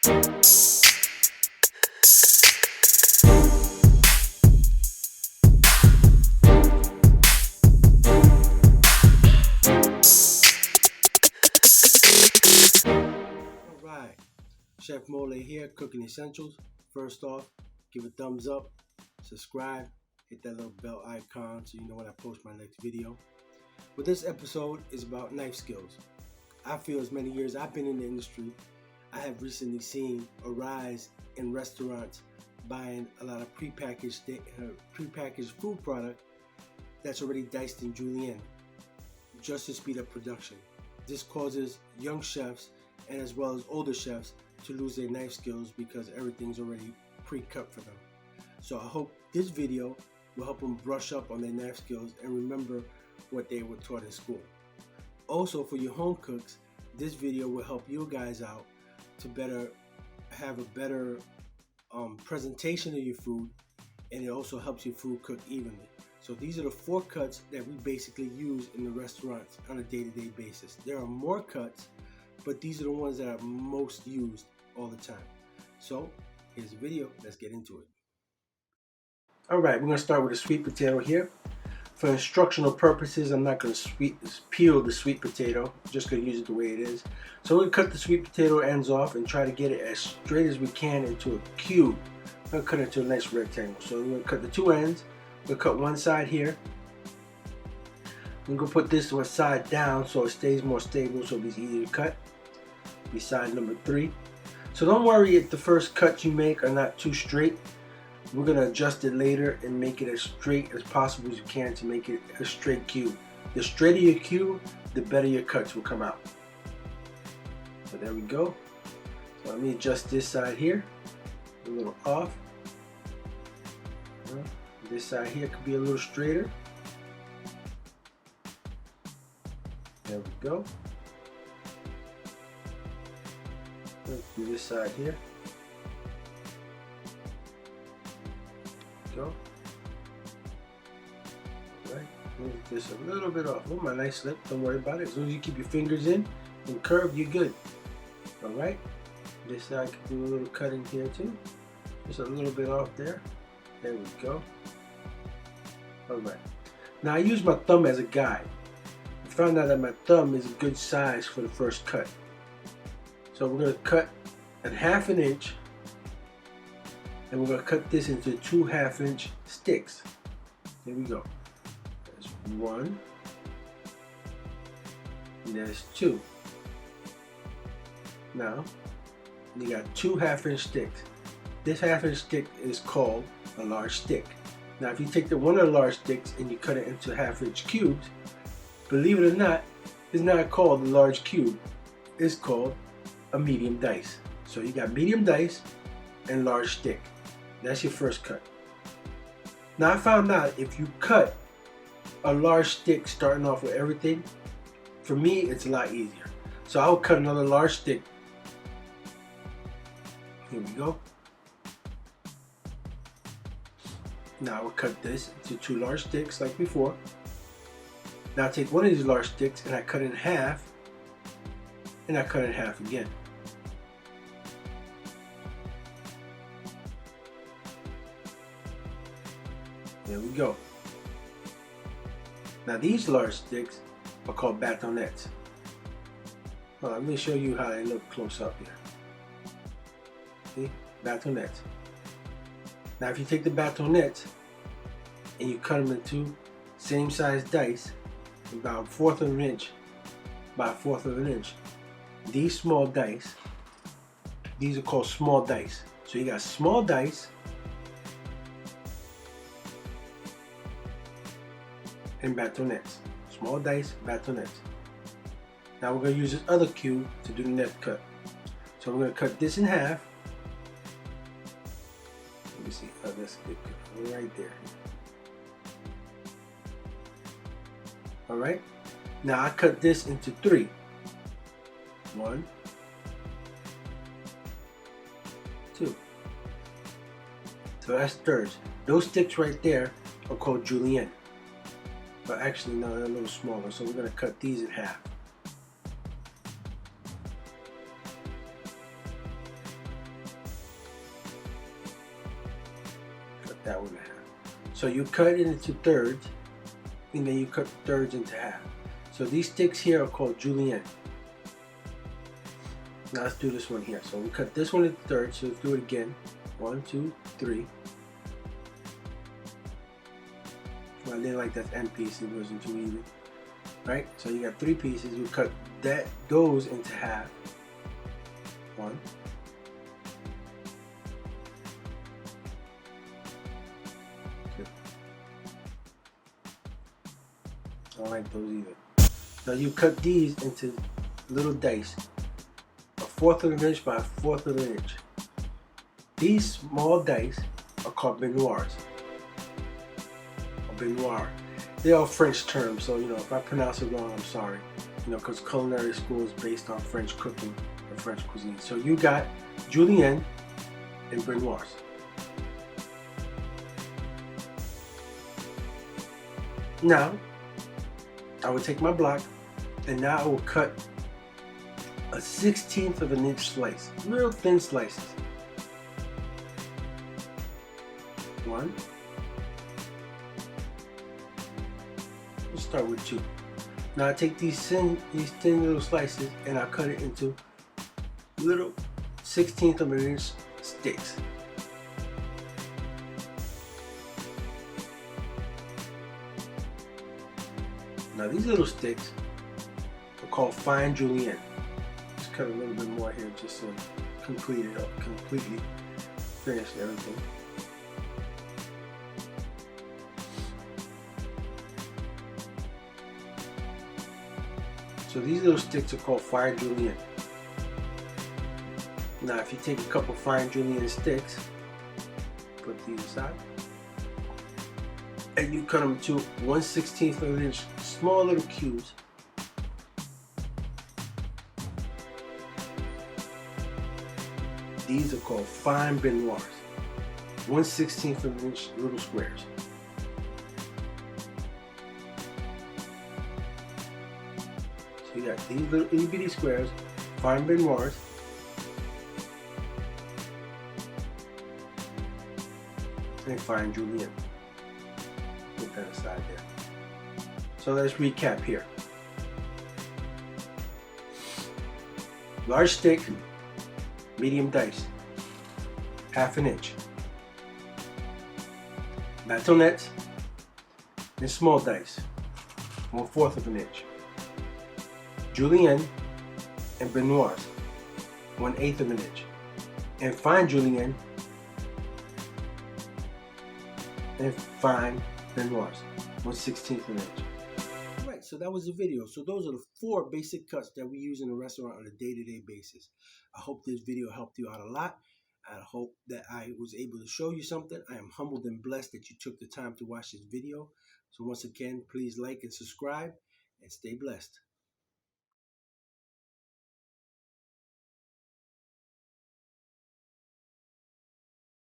Alright, Chef Móle here, Cooking Essentials. First off, give a thumbs up, subscribe, hit that little bell icon so you know when I post my next video. But this episode is about knife skills. I feel as many years I've been in the industry, I have recently seen a rise in restaurants buying a lot of prepackaged food product that's already diced in julienne just to speed up production. This causes young chefs and as well as older chefs to lose their knife skills because everything's already pre-cut for them. So I hope this video will help them brush up on their knife skills and remember what they were taught in school. Also, for your home cooks, this video will help you guys out to have a better presentation of your food, and it also helps your food cook evenly. So these are the 4 cuts that we basically use in the restaurants on a day-to-day basis. There are more cuts, but these are the ones that are most used all the time. So here's the video, let's get into it. Alright, we're going to start with a sweet potato here. For instructional purposes, I'm not going to peel the sweet potato, I'm just going to use it the way it is. So we're going to cut the sweet potato ends off and try to get it as straight as we can into a cube. I'm going to cut it into a nice rectangle. So we're going to cut the 2 ends. We'll cut one side here. I'm going to put this one side down so it stays more stable, so it's easier to cut. Be side number 3. So don't worry if the first cut you make are not too straight. We're going to adjust it later and make it as straight as possible as you can to make it a straight cube. The straighter your cube, the better your cuts will come out. So there we go. So let me adjust this side here. A little off. This side here could be a little straighter. There we go. Let's do this side here. Go. Alright, move this a little bit off. Oh, my nice lip, don't worry about it. As long as you keep your fingers in and curved, you're good. Alright, this side can do a little cutting here too. Just a little bit off there. There we go. Alright, now I use my thumb as a guide. I found out that my thumb is a good size for the first cut. So we're going to cut at 1/2 inch, and we're going to cut this into 2 1/2-inch sticks. There we go. There's 1, and there's 2. Now, you got 2 1/2-inch sticks. This 1/2-inch stick is called a large stick. Now if you take one of the large sticks and you cut it into 1/2-inch cubes, believe it or not, it's not called a large cube. It's called a medium dice. So you got medium dice and large stick. That's your first cut. Now I found out if you cut a large stick starting off with everything, for me it's a lot easier. So I'll cut another large stick. Here we go. Now we'll cut this into 2 large sticks like before. Now I take one of these large sticks and I cut it in half, and I cut it in half again. There we go. Now these large sticks are called bâtonnets. Well, let me show you how they look close up here. See? Bâtonnets. Now if you take the bâtonnets and you cut them into same size dice, about 1/4 of an inch by 1/4 of an inch, these small dice, these are called small dice. So you got small dice and bâtonnets. Small dice, bâtonnets. Now we're going to use this other cube to do the next cut. So we're going to cut this in half. Let me see. Oh, that's a good cut. Right there. Alright. Now I cut this into 3. 1, 2. So that's thirds. Those sticks right there are called julienne. But actually, no, they're a little smaller. So we're going to cut these in half. that one in half. So you cut it into thirds, and then you cut the thirds into half. So these sticks here are called julienne. Now let's do this one here. So we cut this one into thirds, so let's do it again. 1, 2, 3. Well, I didn't like that end piece, it wasn't too even. Right? So you got 3 pieces, we cut those into half. 1. 2. I don't like those either. Now you cut these into little dice, 1/4 of an inch by 1/4 of an inch. These small dice are called baignoires. They are French terms, so if I pronounce it wrong, I'm sorry. Because culinary school is based on French cooking and French cuisine. So you got julienne and baignoires. Now, I will take my block, and now I will cut a 1/16 of an inch slice, real thin slices. 1. Let's start with 2. Now I take these thin little slices and I cut it into little 1/16 of an inch sticks. Now these little sticks are called fine julienne. Just cut a little bit more here just to complete it up, completely finish everything. So these little sticks are called fine julienne. Now if you take a couple fine julienne sticks, put these aside, and you cut them to 1/16 of an inch, small little cubes. These are called fine baignoires, 1/16 of an inch little squares. So you got these little itty bitty squares, fine baignoires, and fine julienne. Put that aside there. So let's recap here. Large stick, medium dice, 1/2 an inch. Bâtonnets and small dice, 1/4 of an inch. Julienne and baignoires, 1/8 of an inch. And fine julienne and fine baignoires, 1/16 of an inch. Alright, so that was the video. So those are the 4 basic cuts that we use in a restaurant on a day-to-day basis. I hope this video helped you out a lot. I hope that I was able to show you something. I am humbled and blessed that you took the time to watch this video. So once again, please like and subscribe and stay blessed.